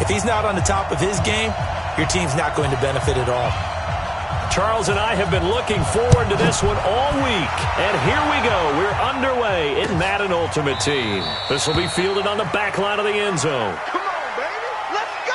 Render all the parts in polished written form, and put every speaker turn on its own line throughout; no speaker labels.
If he's not on the top of his game, your team's not going to benefit at all.
Charles and I have been looking forward to this one all week. And here we go. We're underway in Madden Ultimate Team. This will be fielded on the back line of the end zone.
Come on, baby. Let's go.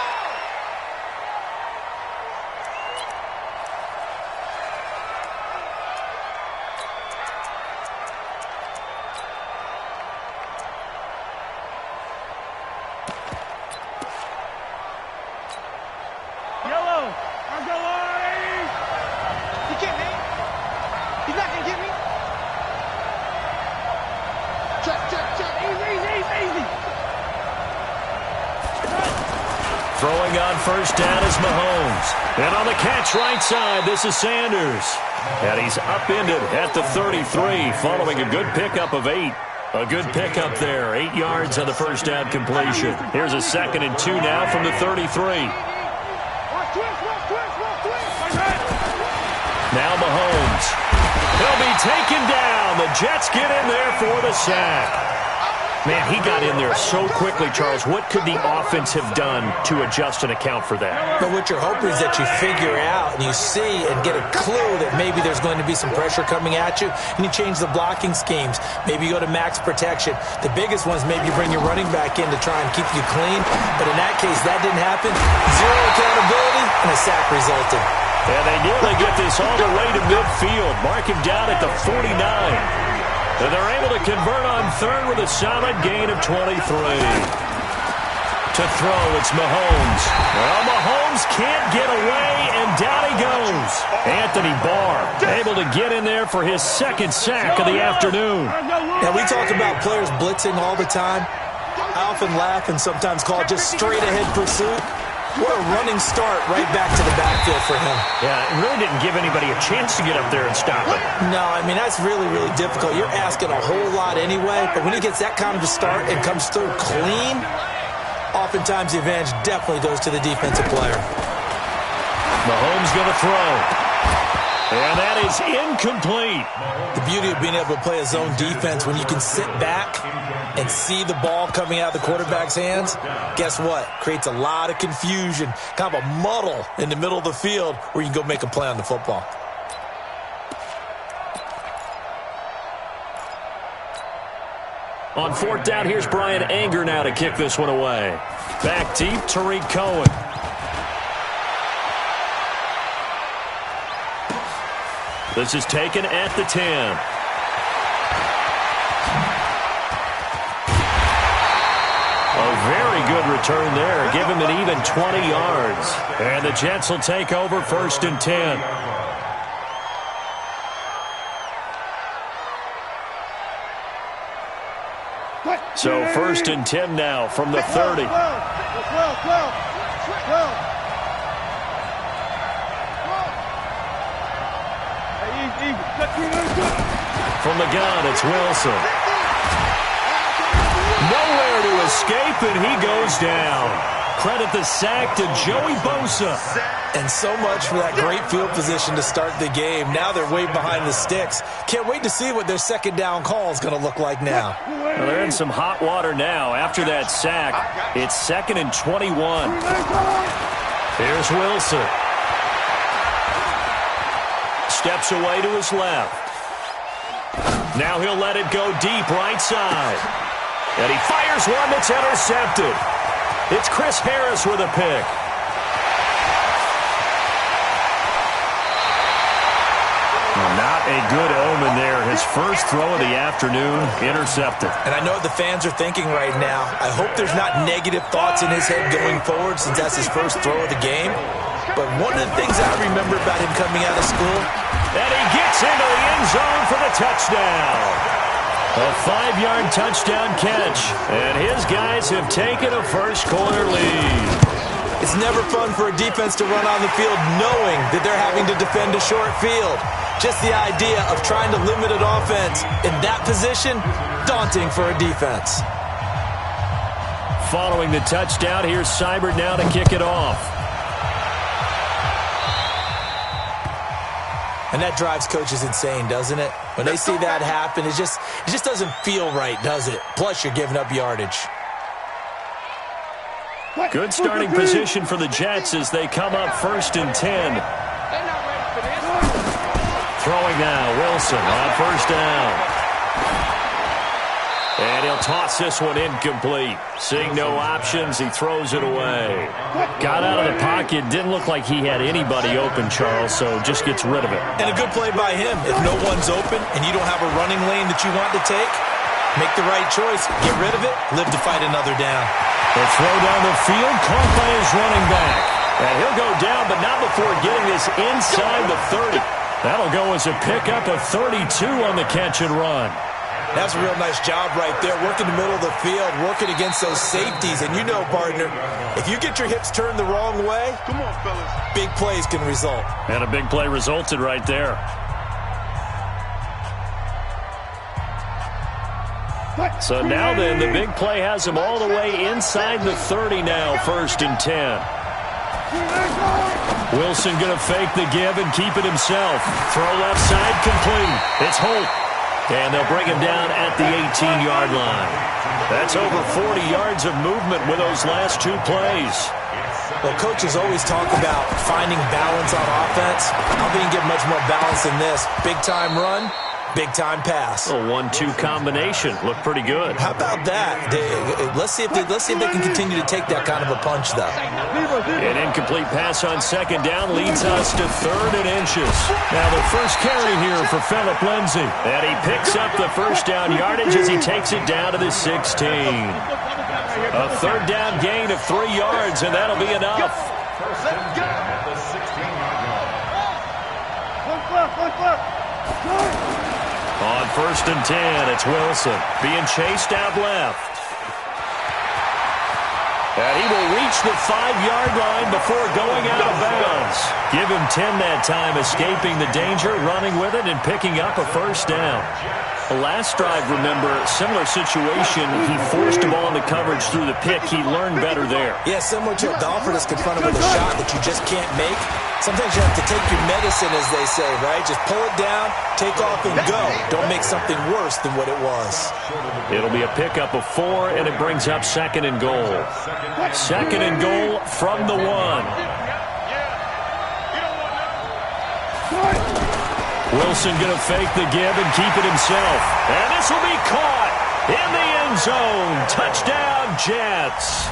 Yellow. I'm going.
You can't, man. He's not going to get me. Check. Easy.
Throwing on first down is Mahomes. And on the catch right side, this is Sanders. And he's upended at the 33 following a good pickup of 8. A good pickup there. 8 yards on the first down completion. Here's a 2nd and 2 now from the 33. Now Mahomes. He'll be taken down. The Jets get in there for the sack. Man, he got in there so quickly, Charles. What could the offense have done to adjust and account for that?
But what you're hoping is that you figure out and you see and get a clue that maybe there's going to be some pressure coming at you, and you change the blocking schemes. Maybe you go to max protection. The biggest one is maybe you bring your running back in to try and keep you clean. But in that case, that didn't happen. Zero accountability, and a sack resulted.
And they nearly get this all the way to midfield. Mark him down at the 49. And they're able to convert on third with a solid gain of 23. To throw, it's Mahomes. Well, Mahomes can't get away, and down he goes. Anthony Barr able to get in there for his 2nd sack of the afternoon.
Now, we talk about players blitzing all the time. I often laugh and sometimes call it just straight-ahead pursuit. What a running start right back to the backfield for him.
Yeah, it really didn't give anybody a chance to get up there and stop him.
No, I mean, that's really, really difficult. You're asking a whole lot anyway, but when he gets that kind of a start and comes through clean, oftentimes the advantage definitely goes to the defensive player.
Mahomes going to throw. And that is incomplete.
The beauty of being able to play a zone defense when you can sit back and see the ball coming out of the quarterback's hands, guess what? Creates a lot of confusion, kind of a muddle in the middle of the field where you can go make a play on the football.
On 4th down, here's Brian Anger now to kick this one away. Back deep, Tariq Cohen. This is taken at the 10. A very good return there. Give him an even 20 yards. And the Jets will take over 1st and 10. So 1st and 10 now from the 30. From the gun, it's Wilson. Nowhere to escape, and he goes down. Credit the sack to Joey Bosa.
And so much for that great field position to start the game. Now they're way behind the sticks. Can't wait to see what their 2nd down call is going to look like now.
Well, they're in some hot water now after that sack. It's 2nd and 21. Here's Wilson. Steps away to his left. Now he'll let it go deep right side. And he fires one that's intercepted. It's Chris Harris with a pick. Not a good omen there. His first throw of the afternoon intercepted.
And I know what the fans are thinking right now. I hope there's not negative thoughts in his head going forward since that's his first throw of the game. But one of the things I remember about him coming out of school,
and he gets into the end zone for the touchdown. A 5-yard touchdown catch. And his guys have taken a first-quarter lead.
It's never fun for a defense to run on the field knowing that they're having to defend a short field. Just the idea of trying to limit an offense in that position, daunting for a defense.
Following the touchdown, here's Seibert now to kick it off.
And that drives coaches insane, doesn't it? When they see that happen, it just doesn't feel right, does it? Plus, you're giving up yardage.
Good starting position for the Jets as they come up 1st and 10. Throwing now, Wilson on 1st down. And he'll toss this one incomplete. Seeing no options, he throws it away. Got out of the pocket. Didn't look like he had anybody open, Charles, so just gets rid of it.
And a good play by him. If no one's open and you don't have a running lane that you want to take, make the right choice. Get rid of it. Live to fight another down.
The throw down the field, caught by his running back. And he'll go down, but not before getting this inside the 30. That'll go as a pickup of 32 on the catch and run.
That's a real nice job right there, working the middle of the field, working against those safeties. And you know, partner, if you get your hips turned the wrong way, come on, fellas, big plays can result.
And a big play resulted right there. So now then, the big play has him all the way inside the 30 now, 1st and 10. Wilson going to fake the give and keep it himself. Throw left side complete. It's Holt. And they'll bring him down at the 18-yard line. That's over 40 yards of movement with those last 2 plays.
Well, coaches always talk about finding balance on offense. I think you can get much more balance than this. Big-time run, big-time pass.
A 1-2 combination. Looked pretty good.
How about that? Let's see if they can continue to take that kind of a punch, though.
An incomplete pass on 2nd down leads us to 3rd and inches. Now the first carry here for Phillip Lindsay. And he picks up the 1st down yardage as he takes it down to the 16. A 3rd down gain of 3 yards, and that'll be enough. On 1st and 10, it's Wilson being chased out left. And he will reach the 5-yard line before going out of bounds. Give him 10 that time, escaping the danger, running with it, and picking up a 1st down. The last drive, remember, similar situation. He forced the ball into coverage through the pick. He learned better there.
Yeah, similar to a golfer that's confronted with a shot that you just can't make. Sometimes you have to take your medicine, as they say, right? Just pull it down, take off, and go. Don't make something worse than what it was.
It'll be a pickup of 4, and it brings up 2nd and goal. 2nd and goal from the 1. Wilson going to fake the give and keep it himself. And this will be caught in the end zone. Touchdown, Jets.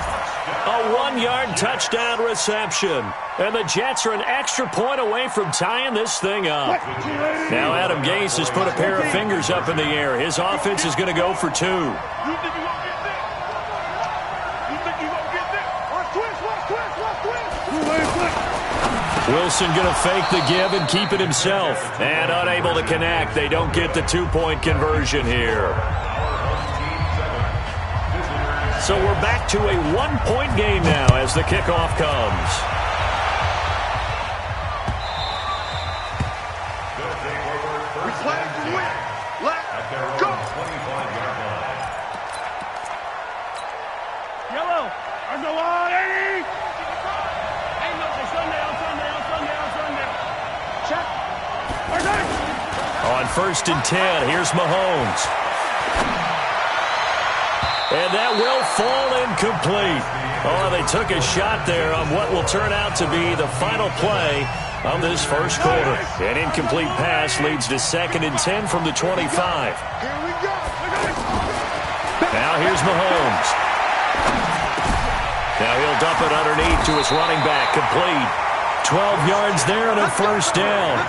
A 1-yard touchdown reception. And the Jets are an extra point away from tying this thing up. Now Adam Gase has put a pair of fingers up in the air. His offense is going to go for 2. Wilson going to fake the give and keep it himself. And unable to connect. They don't get the 2-point conversion here. So we're back to a 1-point game now as the kickoff comes.
We play to win. Let's go.
Yellow. Or go on, Eddie.
On 1st and 10, here's Mahomes. And that will fall incomplete. Oh, they took a shot there on what will turn out to be the final play of this first quarter. An incomplete pass leads to 2nd and 10 from the 25. Now here's Mahomes. Now he'll dump it underneath to his running back, complete. 12 yards there and a 1st down.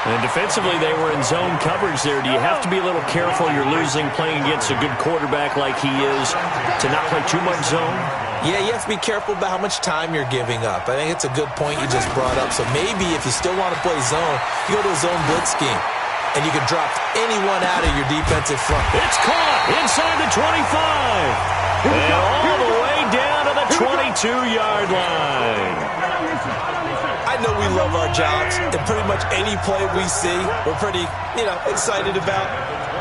And defensively, they were in zone coverage there. Do you have to be a little careful? You're losing playing against a good quarterback like he is to not play too much zone?
Yeah, you have to be careful about how much time you're giving up. I think it's a good point you just brought up. So maybe if you still want to play zone, you go to a zone blitz scheme. And you can drop anyone out of your defensive front.
It's caught inside the 25. And all the way down to the 22-yard line.
I know we love our jobs, and pretty much any play we see, we're pretty, excited about.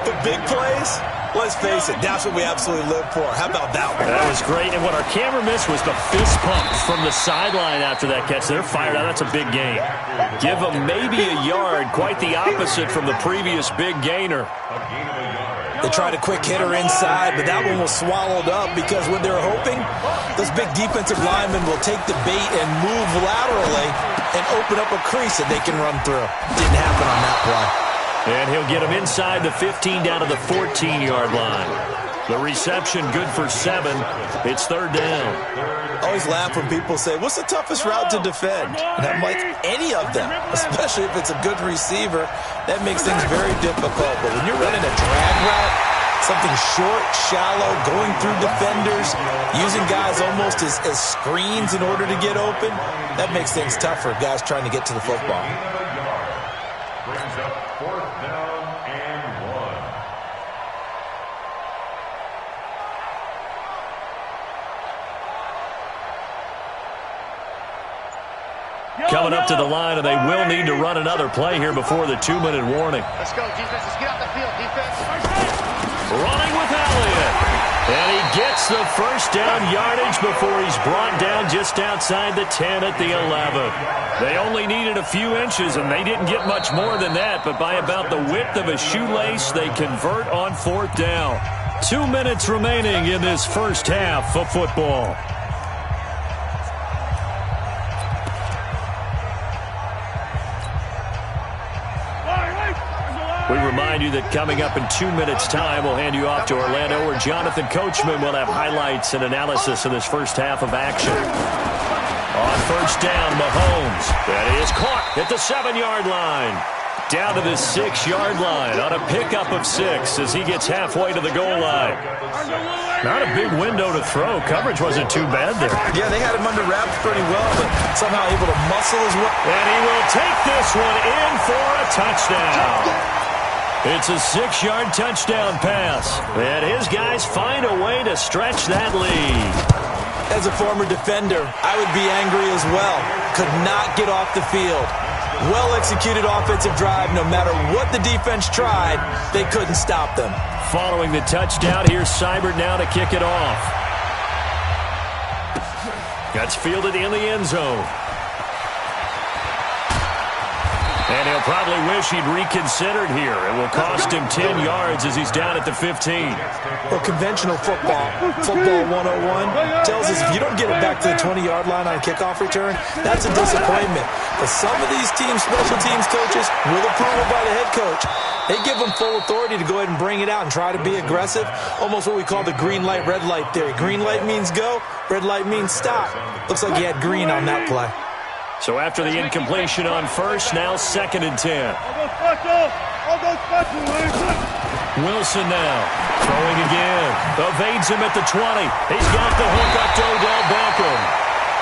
But big plays, let's face it, that's what we absolutely live for. How about that one?
That was great, and what our camera missed was the fist pump from the sideline after that catch. They're fired out. That's a big gain. Give them maybe a yard, quite the opposite from the previous big gainer.
They tried a quick hitter inside, but that one was swallowed up because what they're hoping, those big defensive linemen will take the bait and move laterally and open up a crease that they can run through. Didn't happen on that play.
And he'll get him inside the 15 down to the 14-yard line. The reception good for 7. It's third down.
I always laugh when people say, what's the toughest route to defend? And I'm like, any of them, especially if it's a good receiver. That makes things very difficult. But when you're running a drag route, something short, shallow, going through defenders, using guys almost as screens in order to get open, that makes things tough for guys trying to get to the football.
Brings up 4th down and 1.
Coming up to the line, and they will need to run another play here before the 2-minute warning.
Let's go, defense. Let's get out the field, defense.
Running with Elliott. And he gets the first down yardage before he's brought down just outside the 10 at the 11. They only needed a few inches, and they didn't get much more than that, but by about the width of a shoelace, they convert on 4th down. 2 minutes remaining in this first half of football. We remind you that coming up in 2 minutes' time, we'll hand you off to Orlando, where Jonathan Coachman will have highlights and analysis of this first half of action. On first down, Mahomes. That is caught at the 7-yard line. Down to the 6-yard line on a pickup of 6 as he gets halfway to the goal line. Not a big window to throw. Coverage wasn't too bad there.
Yeah, they had him under wraps pretty well, but somehow able to muscle his way.
And he will take this one in for a touchdown. It's a 6-yard touchdown pass. And his guys find a way to stretch that lead.
As a former defender, I would be angry as well. Could not get off the field. Well-executed offensive drive. No matter what the defense tried, they couldn't stop them.
Following the touchdown, here's Seibert now to kick it off. That's fielded in the end zone. And he'll probably wish he'd reconsidered here. It will cost him 10 yards as he's down at the 15.
Well, conventional football 101, tells us if you don't get it back to the 20-yard line on a kickoff return, that's a disappointment. But some of these teams, special teams coaches, with approval by the head coach, they give them full authority to go ahead and bring it out and try to be aggressive, almost what we call the green light, red light theory. Green light means go, red light means stop. Looks like he had green on that play.
So after the incompletion on first, now 2nd and 10. Wilson now throwing again. Evades him at the 20. He's got the hook up to Odell Beckham.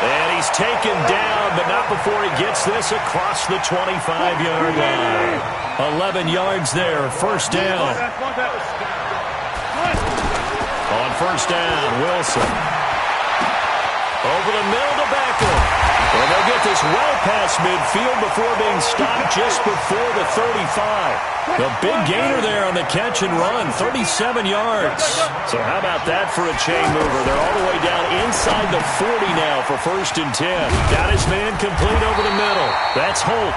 And he's taken down, but not before he gets this across the 25-yard line. 11 yards there, first down. On first down, Wilson. Over the middle to Beckham. And they'll get this well past midfield before being stopped just before the 35. The big gainer there on the catch and run, 37 yards. So how about that for a chain mover? They're all the way down inside the 40 now for 1st and 10. Got his man complete over the middle. That's Holt.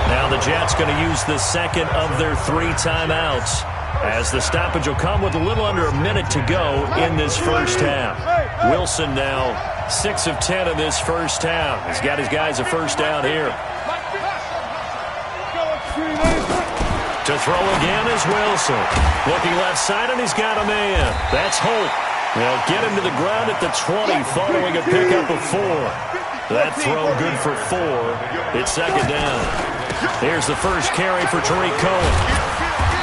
Now the Jets going to use the second of their 3 timeouts, as the stoppage will come with a little under a minute to go in this first half. Wilson now 6 of 10 in this first half. He's got his guys a first down here. To throw again is Wilson. Looking left side, and he's got a man. That's Holt. They'll get him to the ground at the 20 following a pickup of 4. That throw good for 4. It's 2nd down. Here's the first carry for Tariq Cohen.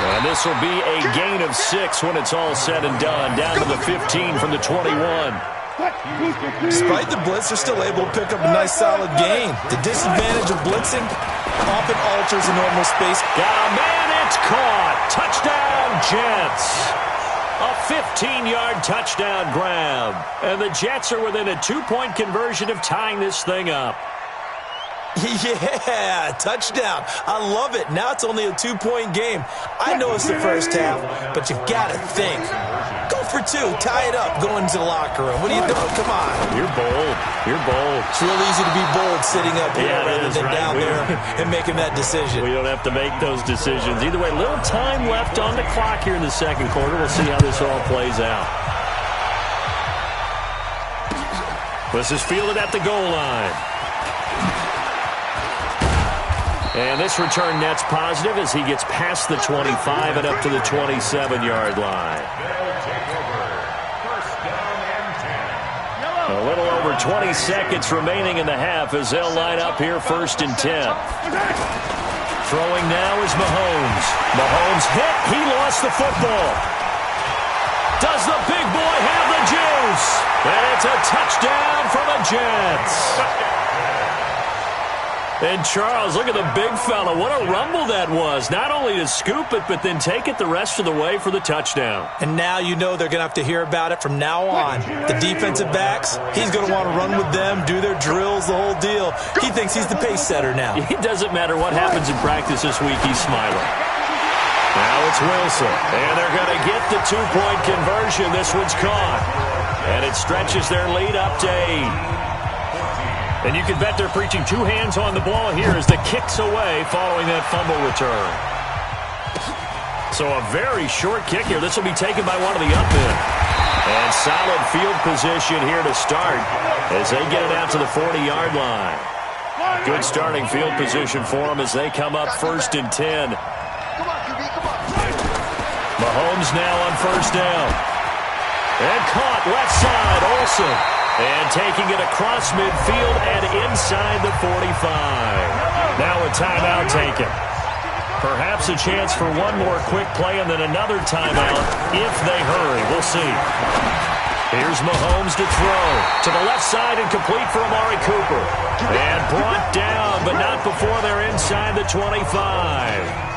And this will be a gain of 6 when it's all said and done. Down to the 15 from the 21.
Despite the blitz, they're still able to pick up a nice solid gain. The disadvantage of blitzing often alters the normal space.
Got a man, it's caught. Touchdown, Jets. A 15-yard touchdown grab. And the Jets are within a 2-point conversion of tying this thing up.
Yeah, touchdown. I love it. Now it's only a 2-point game. I know it's the first half, but you've got to think. Go for 2. Tie it up. Go into the locker room. What are you doing? Come on.
You're bold. You're bold.
It's real easy to be bold sitting up here rather than
right.
down there and making that decision.
We don't have to make those decisions. Either way, little time left on the clock here in the second quarter. We'll see how this all plays out. This is fielded at the goal line. And this return net's positive as he gets past the 25 and up to the 27-yard line. A little over 20 seconds remaining in the half as they'll line up here 1st and 10. Throwing now is Mahomes. Mahomes hit. He lost the football. Does the big boy have the juice? And it's a touchdown for the Jets. And Charles, look at the big fella. What a rumble that was. Not only to scoop it, but then take it the rest of the way for the touchdown.
And now you know they're going to have to hear about it from now on. The defensive backs, he's going to want to run with them, do their drills, the whole deal. He thinks he's the pace setter now.
It doesn't matter what happens in practice this week, he's smiling. Now it's Wilson. And they're going to get the 2-point conversion. This one's caught. And it stretches their lead up to 8. And you can bet they're preaching 2 hands on the ball here as the kick's away following that fumble return. So a very short kick here. This will be taken by one of the up men. And solid field position here to start as they get it out to the 40-yard line. Good starting field position for them as they come up 1st and 10. Mahomes now on 1st down. And caught left side, Olsen. And taking it across midfield and inside the 45. Now a timeout taken. Perhaps a chance for one more quick play and then another timeout if they hurry. We'll see. Here's Mahomes to throw. To the left side and complete for Amari Cooper. And brought down, but not before they're inside the 25.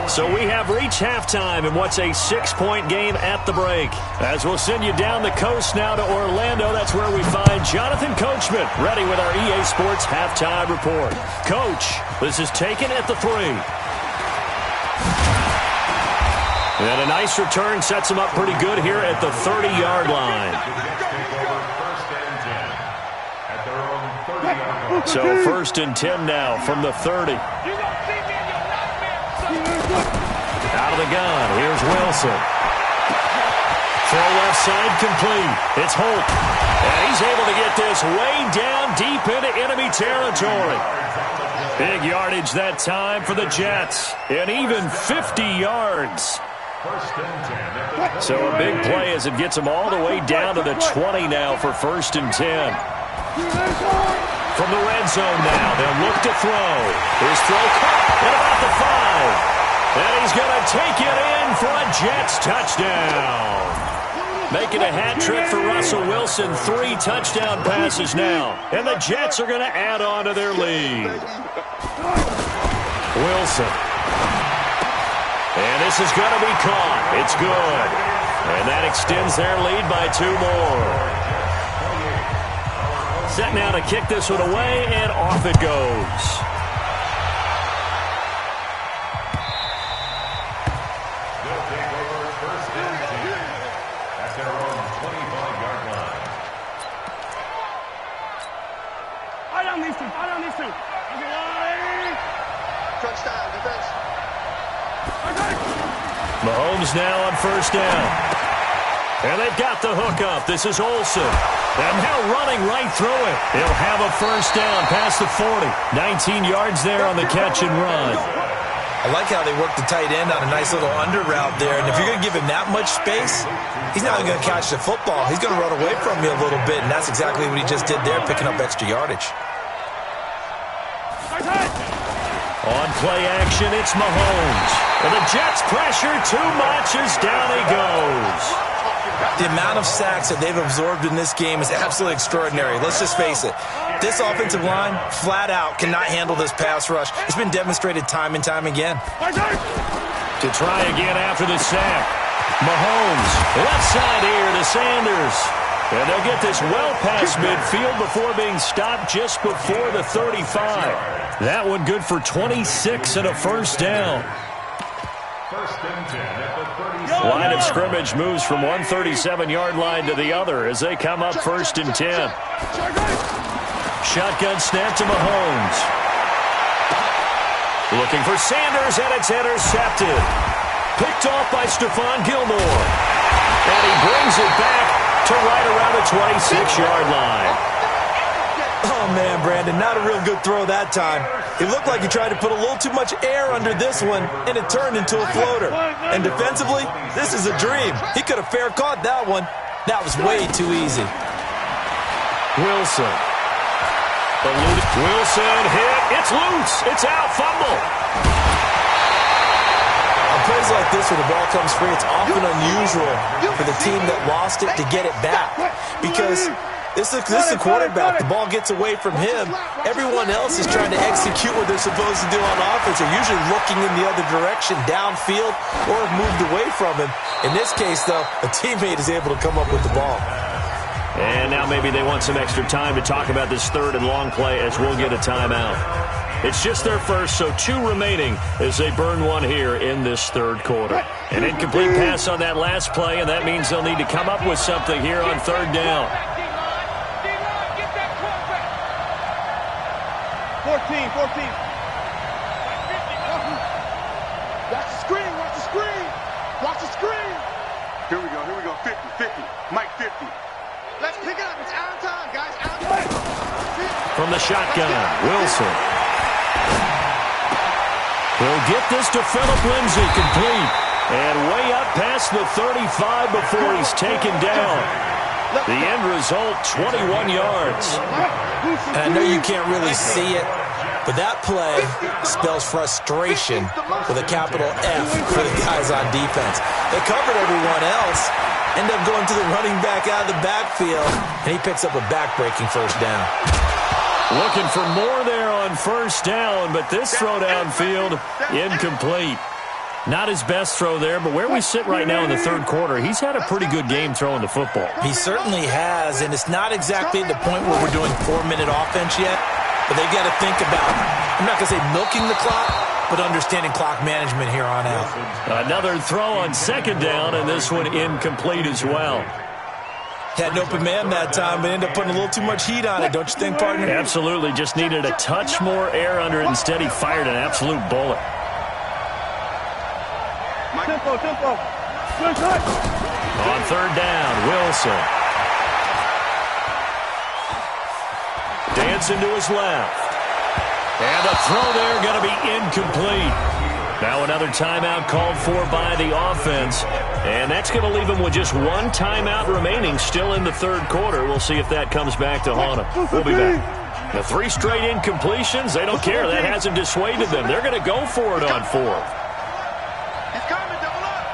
So we have reached halftime in what's a 6-point game at the break. As we'll send you down the coast now to Orlando, that's where we find Jonathan Coachman ready with our EA Sports Halftime Report. Coach, this is taken at the 3. And a nice return sets him up pretty good here at the 30-yard line. So 1st and 10 now from the 30. Out of the gun, here's Wilson. Throw left side complete. It's Holt. And he's able to get this way down deep into enemy territory. Big yardage that time for the Jets. And even 50 yards. So a big play as it gets them all the way down to the 20 now for 1st and 10. From the red zone now, they'll look to throw. His throw caught at about the 5. And he's going to take it in for a Jets touchdown. Making a hat trick for Russell Wilson. 3 touchdown passes now. And the Jets are going to add on to their lead. Wilson. And this is going to be caught. It's good. And that extends their lead by 2 more. Set now to kick this one away, and off it goes. Mahomes now on 1st down. And they've got the hook up. This is Olsen. And now running right through it. He'll have a 1st down past the 40. 19 yards there on the catch and run.
I like how they work the tight end on a nice little under route there. And if you're going to give him that much space, he's not going to catch the football. He's going to run away from you a little bit. And that's exactly what he just did there, picking up extra yardage.
On play action, it's Mahomes. And the Jets pressure too much as down he goes.
The amount of sacks that they've absorbed in this game is absolutely extraordinary. Let's just face it. This offensive line, flat out, cannot handle this pass rush. It's been demonstrated time and time again.
To try again after the sack. Mahomes, left side here to Sanders. And they'll get this well past midfield before being stopped just before the 35. That one good for 26 and a first down.
First and 10 at the 37.
Line of scrimmage moves from one 37-yard line to the other as they come up first and 10. Shotgun snap to Mahomes. Looking for Sanders, and it's intercepted. Picked off by Stephon Gilmore. And he brings it back to right around the 26-yard line.
Oh, man, Brandon, not a real good throw that time. It looked like he tried to put a little too much air under this one, and it turned into a floater. And defensively, this is a dream. He could have fair caught that one. That was way too easy.
Wilson. Wilson hit. It's loose. It's out. Fumble.
On plays like this where the ball comes free, it's often unusual for the team that lost it to get it back. Because this is the quarterback. The ball gets away from him. Everyone else is trying to execute what they're supposed to do on offense. They're usually looking in the other direction, downfield, or have moved away from him. In this case, though, a teammate is able to come up with the ball.
And now maybe they want some extra time to talk about this third and long play as we'll get a timeout. It's just their first, so 2 remaining as they burn one here in this third quarter. An incomplete pass on that last play, and that means they'll need to come up with something here on third down.
14. Watch the screen, watch the screen. Watch the screen.
Here we go. 50. Mike 50.
Let's pick it up. It's our time, guys. Our time.
From the shotgun, Wilson. He'll get this to Phillip Lindsay, complete. And way up past the 35 before he's taken down. The end result, 21 yards.
And I know you can't really see it, but that play spells frustration with a capital F for the guys on defense. They covered everyone else, end up going to the running back out of the backfield, and he picks up a back-breaking first down.
Looking for more there on first down, but this throw downfield, incomplete. Not his best throw there, but where we sit right now in the third quarter, he's had a pretty good game throwing the football.
He certainly has, and it's not exactly at the point where we're doing 4-minute offense yet, but they've got to think about, I'm not going to say milking the clock, but understanding clock management here on out.
Another throw on second down, and this one incomplete as well.
Had an open man that time, but ended up putting a little too much heat on it, don't you think, partner?
Absolutely, just needed a touch more air under it. Instead, he fired an absolute bullet.
Tempo.
On third down, Wilson. Dancing to his left. And the throw there going to be incomplete. Now another timeout called for by the offense. And that's going to leave them with just one timeout remaining still in the third quarter. We'll see if that comes back to haunt them. We'll be back. The 3 straight incompletions, they don't care. That hasn't dissuaded them. They're going to go for it on fourth.
He's coming, double up.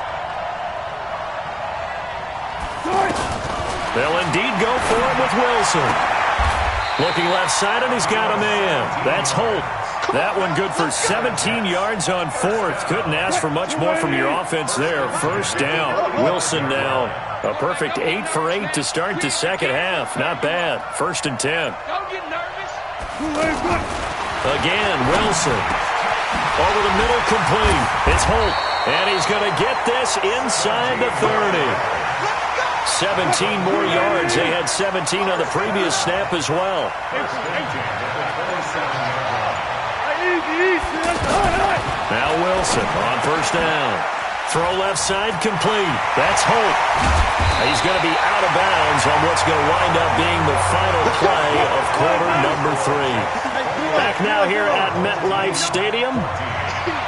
They'll indeed go for it with Wilson. Looking left side, and he's got a man. That's Holt. That one good for 17 yards on fourth. Couldn't ask for much more from your offense there. First down. Wilson now a perfect 8 for 8 to start the second half. Not bad. First and 10.
Don't get nervous.
Again, Wilson. Over the middle, complete. It's Holt. And he's going to get this inside the 30. 17 more yards. They had 17 on the previous snap as well. Now Wilson on first down. Throw left side, complete. That's Holt. He's going to be out of bounds on what's going to wind up being the final play of quarter number 3. Back now here at MetLife Stadium.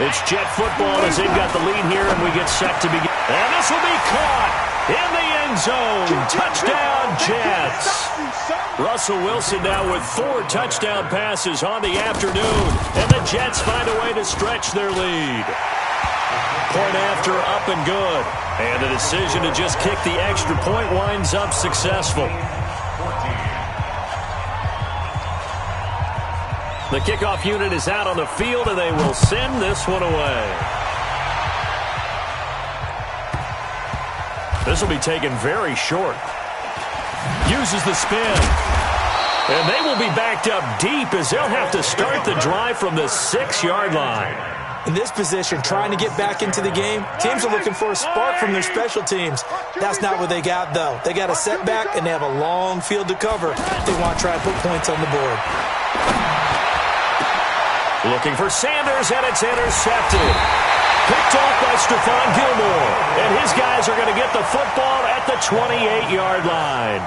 It's Jet football as they've got the lead here, and we get set to begin. And this will be caught in the end zone. Touchdown, Jets. Russell Wilson now with 4 touchdown passes on the afternoon, and the Jets find a way to stretch their lead. Point after, up and good. And the decision to just kick the extra point winds up successful. The kickoff unit is out on the field, and they will send this one away. This will be taken very short. Uses the spin. And they will be backed up deep as they'll have to start the drive from the 6-yard line.
In this position, trying to get back into the game, teams are looking for a spark from their special teams. That's not what they got, though. They got a setback, and they have a long field to cover. They want to try and put points on the board.
Looking for Sanders, and it's intercepted. Picked off by Stephon Gilmore. And his guys are going to get the football at the 28-yard line.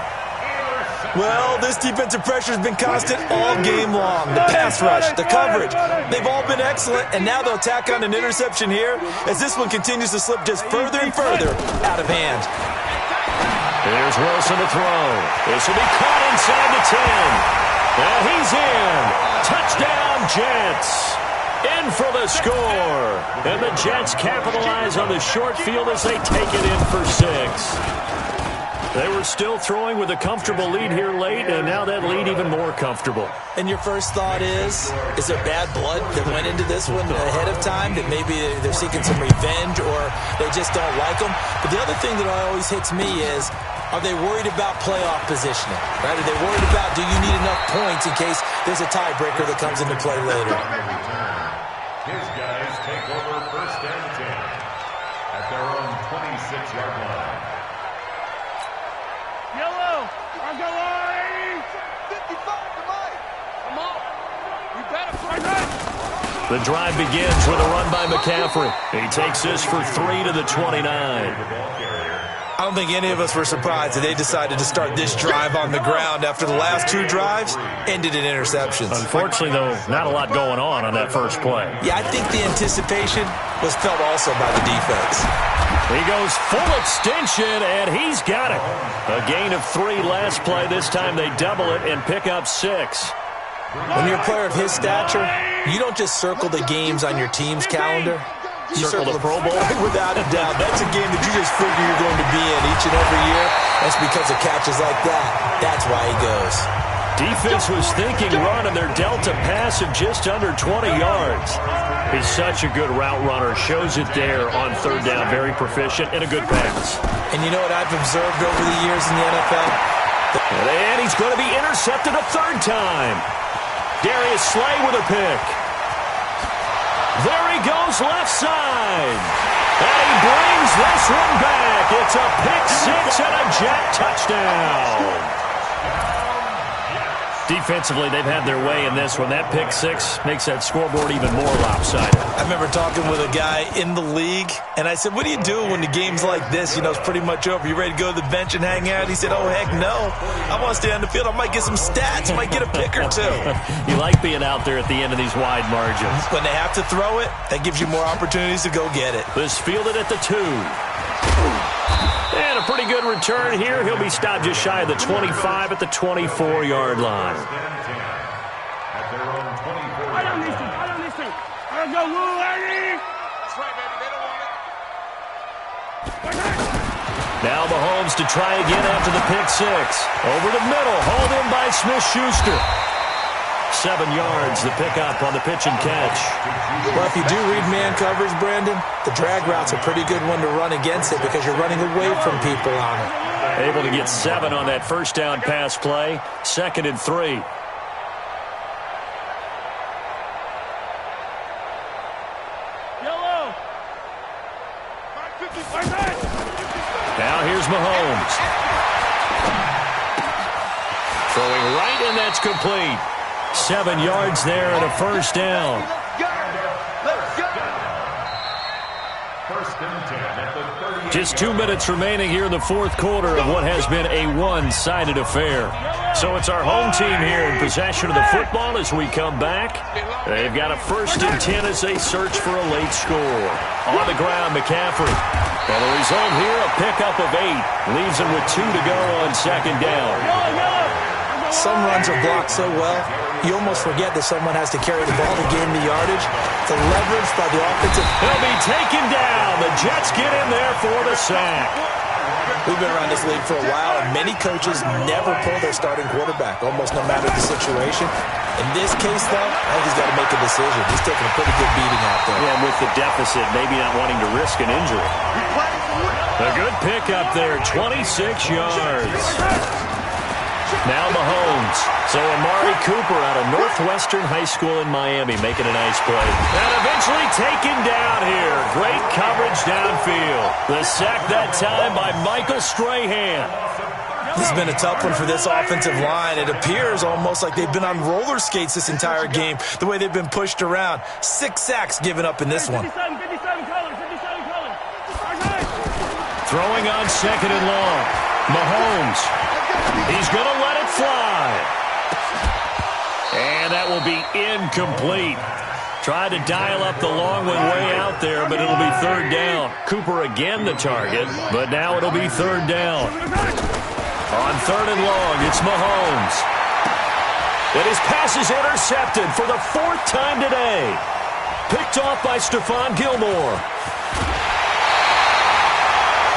Well, this defensive pressure has been constant all game long. The pass rush, the coverage, they've all been excellent, and now they'll tack on an interception here as this one continues to slip just further and further out of hand.
Here's Wilson to throw. This will be caught inside the 10. And he's in. Touchdown, Jets. In for the score. And the Jets capitalize on the short field as they take it in for 6. They were still throwing with a comfortable lead here late, and now that lead even more comfortable.
And your first thought is there bad blood that went into this one ahead of time, that maybe they're seeking some revenge or they just don't like them? But the other thing that always hits me is, are they worried about playoff positioning? Right? Are they worried about, do you need enough points in case there's a tiebreaker that comes into play later?
His guys take over 1st and 10 at their own 26-yard line.
Yellow, I'm going. 55 to Mike. Come on. You better play that.
The drive begins with a run by McCaffrey. He takes this for 3 to the 29.
I don't think any of us were surprised that they decided to start this drive on the ground after the last 2 drives ended in interceptions.
Unfortunately, though, not a lot going on that first play.
Yeah, I think the anticipation was felt also by the defense.
He goes full extension, and he's got it. A gain of 3 last play. This time they double it and pick up 6.
When you're a player of his stature, you don't just circle the games on your team's calendar. You circle the Pro Bowl? Without a doubt. That's a game that you just figure you're going to be in each and every year. That's because of catches like that. That's why he goes.
Defense was thinking run, and they're dealt a pass of just under 20 yards. He's such a good route runner. Shows it there on 3rd down. Very proficient and a good pass.
And you know what I've observed over the years in the NFL?
And he's going to be intercepted a 3rd time. Darius Slay with a pick. There he goes left side. And he brings this one back. It's a pick 6 and a Jet touchdown. Defensively, they've had their way in this one. That pick 6 makes that scoreboard even more lopsided.
I remember talking with a guy in the league, and I said, what do you do when the game's like this? You know, it's pretty much over. You ready to go to the bench and hang out? He said, oh, heck no. I want to stay on the field. I might get some stats. I might get a pick or 2.
You like being out there at the end of these wide margins.
When they have to throw it, that gives you more opportunities to go get it.
This fielded at the 2. And a pretty good return here. He'll be stopped just shy of the 25 at the 24-yard line. Now Mahomes to try again after the pick 6. Over the middle, hauled in by Smith-Schuster. 7 yards, the pickup on the pitch and catch.
Well, if you do read man coverage, Brandon, the drag route's a pretty good one to run against it because you're running away from people on it.
Able to get 7 on that 1st down pass play. 2nd and 3.
Yellow.
Now here's Mahomes. Throwing right, and that's complete. 7 yards there and a 1st down.
Let's go.
1st and 10 at the 38.
Just 2 minutes remaining here in the 4th quarter of what has been a one-sided affair. So it's our home team here in possession of the football as we come back. They've got a 1st and 10 as they search for a late score. On the ground, McCaffrey. And the result here, a pickup of 8. Leaves him with 2 to go on 2nd down.
Some runs are blocked so well, you almost forget that someone has to carry the ball to gain the yardage. The leverage by the offensive.
He'll be taken down. The Jets get in there for the sack.
We've been around this league for a while, and many coaches never pull their starting quarterback, almost no matter the situation. In this case, though, I think he's got to make a decision. He's taking a pretty good beating out there.
Yeah, with the deficit, maybe not wanting to risk an injury. A good pickup there, 26 yards. Now Mahomes. So Amari Cooper out of Northwestern High School in Miami making a nice play. And eventually taken down here. Great coverage downfield. The sack that time by Michael Strahan.
This has been a tough one for this offensive line. It appears almost like they've been on roller skates this entire game, the way they've been pushed around. 6 sacks given up in this one.
57 colors.
Throwing on 2nd and long. Mahomes. He's going to let it fly. And that will be incomplete. Tried to dial up the long one way out there, but it'll be 3rd down. Cooper again the target, but now it'll be 3rd down. On 3rd and long, it's Mahomes. And his pass is intercepted for the 4th time today. Picked off by Stephon Gilmore.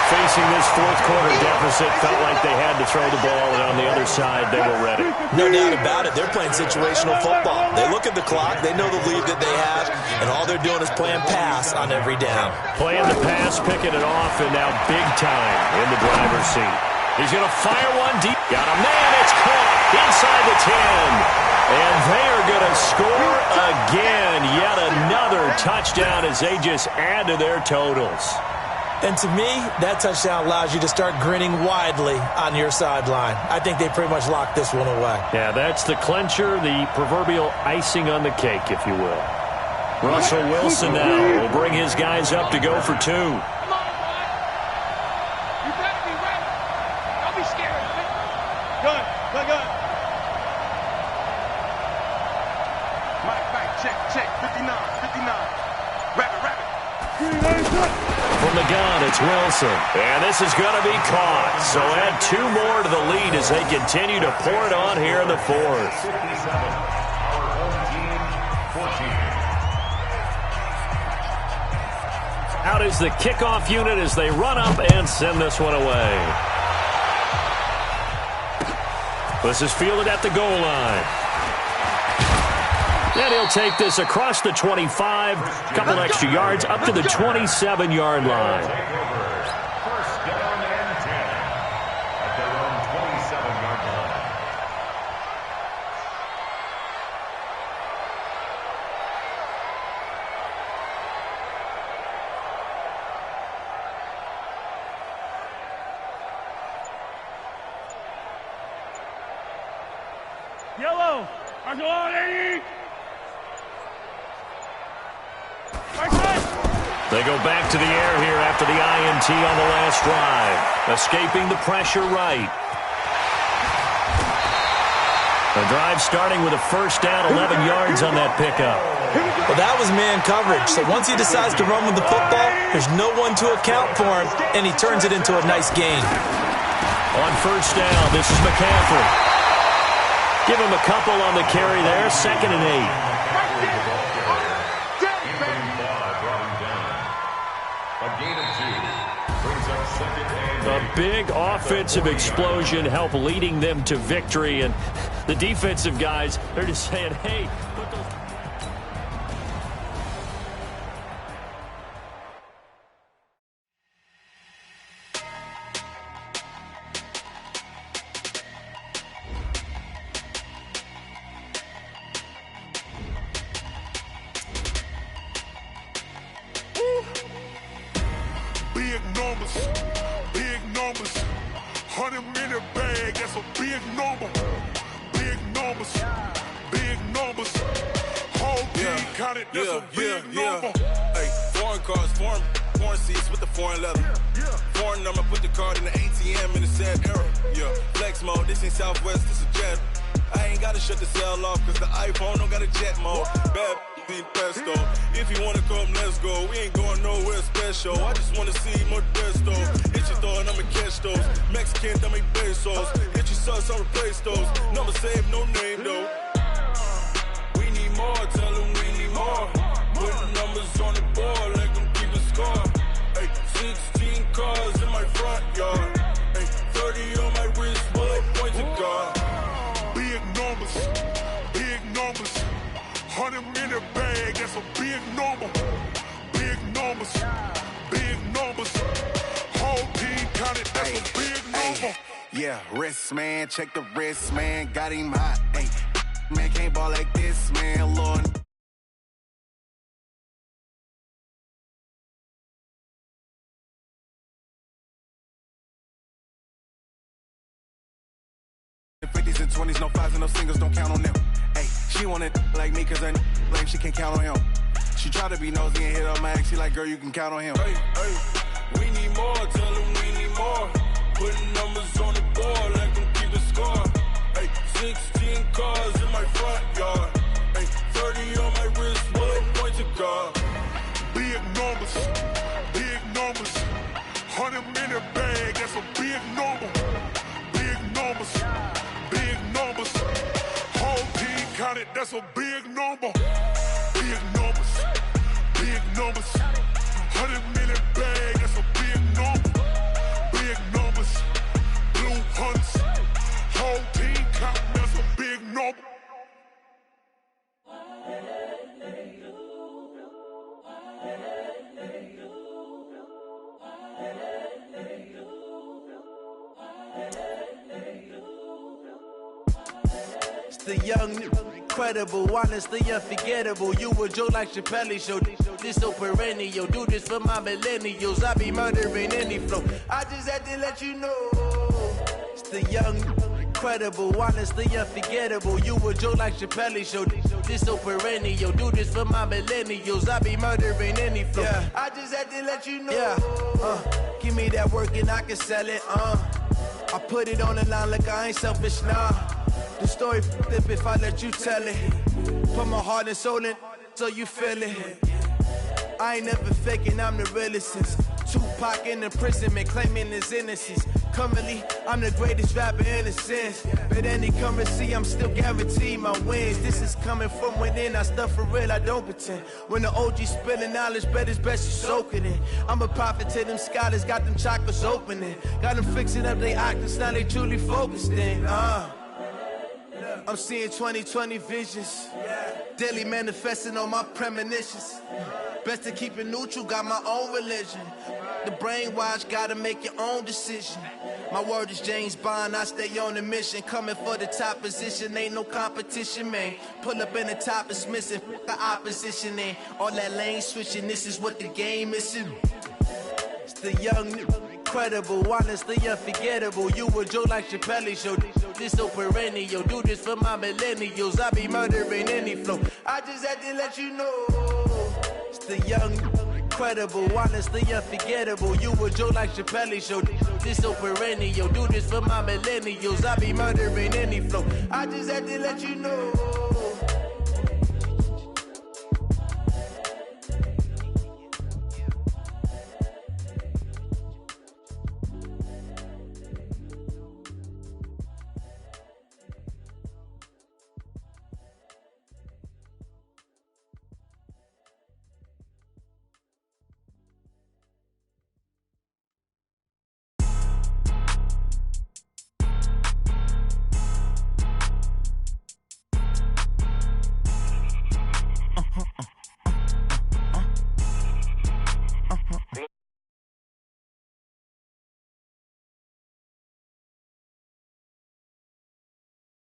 Facing this 4th quarter deficit, felt like they had to throw the ball, and on the other side, they were ready.
No doubt about it. They're playing situational football. They look at the clock. They know the lead that they have, and all they're doing is playing pass on every down.
Playing the pass, picking it off, and now big time in the driver's seat. He's going to fire one deep. Got a man. It's caught inside the 10. And they are going to score again. Yet another touchdown as they just add to their totals.
And to me, that touchdown allows you to start grinning widely on your sideline. I think they pretty much locked this one away.
Yeah, that's the clincher, the proverbial icing on the cake, if you will. Russell Wilson now will bring his guys up to go for 2.
Come on, boy. You better be ready. Don't be scared.
Gun. Mike, check. 59. Rabbit.
From the gun, it's Wilson. And this is going to be caught. So add 2 more to the lead as they continue to pour it on here in the 4th.
57, our home team, 14.
Out is the kickoff unit as they run up and send this one away. This is fielded at the goal line. And he'll take this across the 25, couple extra yards, up to the 27-yard line.
First down and 10 at their own 27-yard line.
Yellow. Arjolani.
They go back to the air here after the INT on the last drive. Escaping the pressure right. The drive starting with a first down, 11 yards on that pickup.
Well, that was man coverage. So once he decides to run with the football, there's no one to account for him, and he turns it into a nice gain.
On first down, this is McCaffrey. Give him a couple on the carry there, 2nd and 8. A big offensive explosion helped leading them to victory, and the defensive guys, they're just saying, hey, put those...
Big numbers. 100-minute bag, that's a big number. Big numbers. Whole team counted, that's a big number.
Hey, foreign cars, foreign seats with the foreign leather. Foreign number, put the card in the ATM in the sad era. Yeah, flex mode, this ain't Southwest, this a jet. I ain't gotta shut the cell off, cause the iPhone don't got a jet mode. Bad pesto. If you wanna come, let's go. We ain't going nowhere special. I just wanna see Modesto. Hit your throw and I'ma catch those. Mexican, I make pesos. Hit your sauce, I'll replace those. Number save, no name though. We need more, tell them we need more. Put the numbers on the board, let them keep a score. Hey, 16 cars in my front yard. Hey, 30 on my wrist, bullet points of God.
Big numbers. 100-minute bag, that's a big number. Big numbers. Whole team counted, that's a big number.
Yeah, wrist, man, check the wrist, man, got him hot. Hey, man, can't ball like this, man, Lord. The 50s and 20s, no fives and no singles, don't count on them. Hey, she wanted like me cause her lame, she can't count on him. She try to be nosy and hit up my ex, she like, girl, you can count on him.
Hey, we need more, tell them we need more. Putting numbers on the board, let them keep the score. Hey, 16 cars in my front yard. Hey, 30 on my wrist, bullet point to God.
Big numbers, 100 minute bag, that's a big number. Big numbers, whole team counted, that's a big number. Big numbers, 100 minute bag, that's a big number. Big numbers, blue hunts, whole team counting, that's a big number.
The young, incredible, honestly unforgettable. You a Joe like Chappelle show. This so perennial. Do this for my millennials. I be murdering any flow. I just had to let you know. It's the young, incredible, honestly unforgettable. You a Joe like Chappelle show. This so perennial. Do this for my millennials. I be murdering any flow. Yeah. I just had to let you know. Yeah. Give me that work and I can sell it. I put it on the line like I ain't selfish, nah. The story flip if I let you tell it. Put my heart and soul in so you feel it. I ain't never faking, I'm the realest since Tupac in imprisonment, claiming his innocence. Currently, I'm the greatest rapper in a sense. But any currency, I'm still guaranteed my wins. This is coming from within, I stuff for real, I don't pretend. When the OG spilling knowledge, bet it's best you soak it in. I'm a prophet to them scholars, got them chakras opening. Got them fixing up they octaves, now they truly focused in. I'm seeing 2020 visions, daily manifesting on my premonitions. Best to keep it neutral, got my own religion. The brainwash, gotta make your own decision. My word is James Bond, I stay on a mission. Coming for the top position, ain't no competition, man. Pull up in the top, it's missing, the opposition in. All that lane switching, this is what the game is. It's the young, incredible, honestly unforgettable. You a Joe like Chappelle show. This so perennial. Do this for my millennials. I be murdering any flow. I just had to let you know. It's the young, incredible, honestly unforgettable. You a Joe like Chappelle show. This so perennial. Do this for my millennials. I be murdering any flow. I just had to let you know.